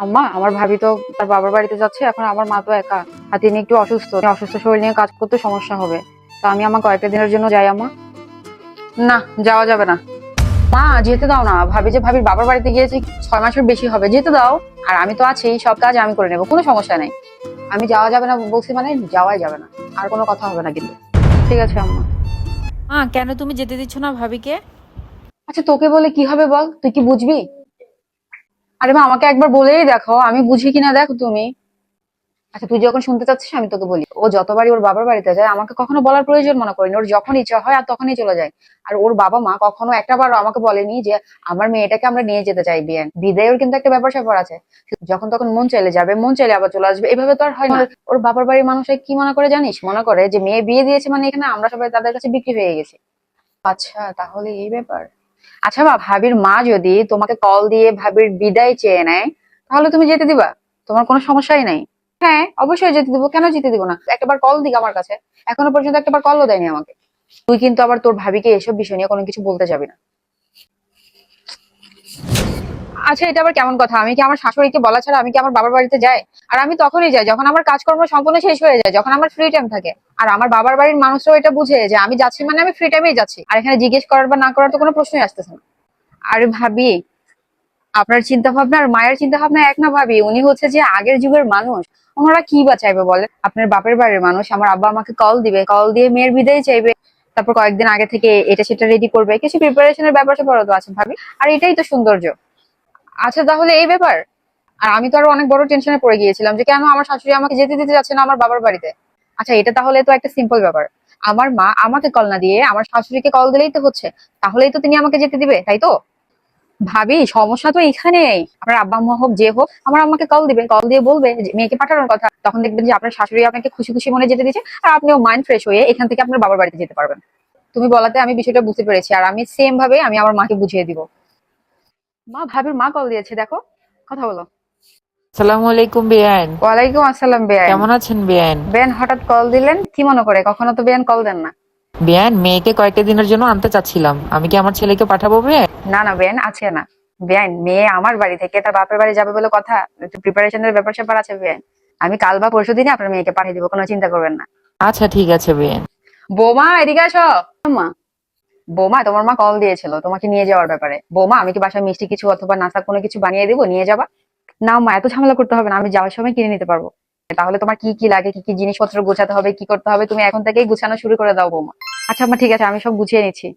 আম্মা, আমার ভাবি তো তার বাবার বাড়িতে যাচ্ছে। এখন আমার মা তো একা, আর তিনি একটু অসুস্থ। অসুস্থ শরীর নিয়ে কাজ করতে সমস্যা হবে। তো আমি আমার কয়েকটা দিনের জন্য যাই আম্মা। না, যাওয়া যাবে না মা, যেতে দাও না। ভাবি যে ভাবির বাবার বাড়িতে গিয়েছে 6 মাসের বেশি হবে, যেতে দাও। আর আমি তো আছি, সব কাজ আমি করে নেবো, কোনো সমস্যা নেই। আমি যাওয়া যাবে না বলছি মানে যাওয়াই যাবে না। আর কোনো কথা হবে না কিন্তু। ঠিক আছে আম্মা। মা, কেন তুমি যেতে দিচ্ছ না ভাবিকে? আচ্ছা, তোকে বলে কি হবে বল, তুই কি বুঝবি? আরে মা, আমাকে একবার বলেই দেখো, আমি বুঝি কিনা দেখো তুমি। আচ্ছা, তুই যখন শুনতে চাচ্ছিস আমি তোকে বলি, ও যতবারই ওর বাবার বাড়িতে যায় আমাকে কখনো বলার প্রয়োজন মনে করেনি। ওর যখন ইচ্ছা হয় আর তখনই চলে যায়। আর ওর বাবা মা কখনো একটাবারও আমাকে বলেনি যে আমার মেয়েটাকে আমরা নিয়ে যেতে চাই বিয়ে। বিদায়ের কিন্তু একটা ব্যাপার স্যাপার আছে। যখন তখন মন চাইলে যাবে, মন চাইলে আবার চলে আসবে, এভাবে তো আর হয় না। ওর বাবার বাড়ির মানুষ কি মনে করে জানিস? মনে করে যে মেয়ে বিয়ে দিয়েছে মানে এখানে আমরা সবাই তাদের কাছে বিক্রি হয়ে গেছি। আচ্ছা, তাহলে এই ব্যাপার। আচ্ছা মা, ভাবির মা যদি তোমাকে কল দিয়ে ভাবির বিদায় চেয়ে নেয়, তাহলে তুমি যেতে দিবা? তোমার কোনো সমস্যাই নাই। হ্যাঁ, অবশ্যই যেতে দিবো, কেন যেতে দিব না। একবার কল দিক আমার কাছে। এখনো পর্যন্ত একবার কলও দেয়নি আমাকে। তুই কিন্তু আবার তোর ভাবিকে এসব বিষয় নিয়ে কোনো কিছু বলতে যাবি না। আচ্ছা, এটা আবার কেমন কথা? আমি কি আমার শাশুড়িকে বলা ছাড়া আমি কি আমার বাবার বাড়িতে যাই? আর আমি তখনই যাই যখন আমার কাজকর্ম সম্পূর্ণ শেষ হয়ে যায়, যখন আমার ফ্রি টাইম থাকে। আর আমার বাবার বাড়ির মানুষরাও এটা বুঝে যে আমি যাচ্ছি মানে আমি ফ্রি টাইমেই যাচ্ছি। আর এখানে জিজ্ঞেস করার বা না করার তো কোনো প্রশ্নই আসতেছে না। আরে ভাবি, আপনার চিন্তা ভাবনা আর মায়ের চিন্তা ভাবনা এক না ভাবি। উনি হচ্ছে যে আগের যুগের মানুষ। ওনারা কি বা চাইবে বলে? আপনার বাপের বাড়ির মানুষ, আমার আব্বা আমাকে কল দিবে, কল দিয়ে মেয়ের বিদায় চাইবে। তারপর কয়েকদিন আগে থেকে এটা সেটা রেডি করবে, কিছু প্রিপারেশনের ব্যাপার স্যাপার তো আছে ভাবি। আর এটাই তো সৌন্দর্য। আচ্ছা, তাহলে এই ব্যাপার। আর আমি তো আরো অনেক বড় টেনশনে পড়ে গিয়েছিলাম যে কেন আমার শাশুড়ি আমাকে যেতে দিতে যাচ্ছে না আমার বাবার বাড়িতে। আচ্ছা, এটা তাহলে তো একটা সিম্পল ব্যাপার। আমার মা আমাকে কল না দিয়ে আমার শাশুড়িকে কল দিলেই তো হচ্ছে। তাহলেই তো তিনি আমাকে যেতে দিবে, তাই তো? ভাবি, সমস্যা তো এখানেই। আপনার আব্বা আম্মা হোক যে হোক, আমার আম্মাকে কল দিবে, কল দিয়ে বলবে যে মেয়েকে পাঠানোর কথা। তখন দেখবেন যে আপনার শাশুড়ি আপনাকে খুশি খুশি মনে যেতে দিচ্ছে, আর আপনিও মাইন্ড ফ্রেশ হয়ে এখান থেকে আপনার বাবার বাড়িতে যেতে পারবেন। তুমি বলাতে আমি বিষয়টা বুঝতে পেরেছি, আর আমি সেম ভাবে আমি আমার মাকে বুঝিয়ে দিব। মা, ভাবির মা কল দিয়েছে, দেখো, কথা বলো। আসসালামু আলাইকুম বেআইন। ওয়ালাইকুম আসসালাম বেআইন। কেমন আছেন বেআইন? বেন হঠাৎ কল দিলেন, কি মনে করে? কখনো তো বেন কল দেন না। বেআইন, মেয়েকে কয়েকটা দিনের জন্য আনতে চাচ্ছিলাম, আমি কি আমার ছেলেকে পাঠাবো বেআইন? না না বেন, আছে না। বেআইন, মেয়ে আমার বাড়ি থেকে তার বাপের বাড়ি যাবে বলে কথা। একটু প্রিপারেশনের ব্যাপার স্যাপার আছে বেআইন। আমি কাল বা পরশু দিনে আপনার মেয়েকে পাঠিয়ে দিব, কোনো চিন্তা করবেন না। আচ্ছা, ঠিক আছে বেআইন। বৌমা, এদিকে আসো। মা, বৌমা, তোমার মা কল দিয়েছিল তোমাকে নিয়ে যাওয়ার ব্যাপারে। বৌমা, আমি কি বাসায় মিষ্টি কিছু অথবা নাস্তা কোনো কিছু বানিয়ে দিব, নিয়ে যাবা? না মা, এত ঝামেলা করতে হবে না, আমি যাওয়ার সময় কিনে নিতে পারবো। তাহলে তোমার কি কি লাগে, কি কি জিনিসপত্র গোছাতে হবে, কি করতে হবে, তুমি এখন থেকেই গুছানো শুরু করে দাও বৌমা। আচ্ছা মা, ঠিক আছে, আমি সব গুছিয়ে নিচ্ছি।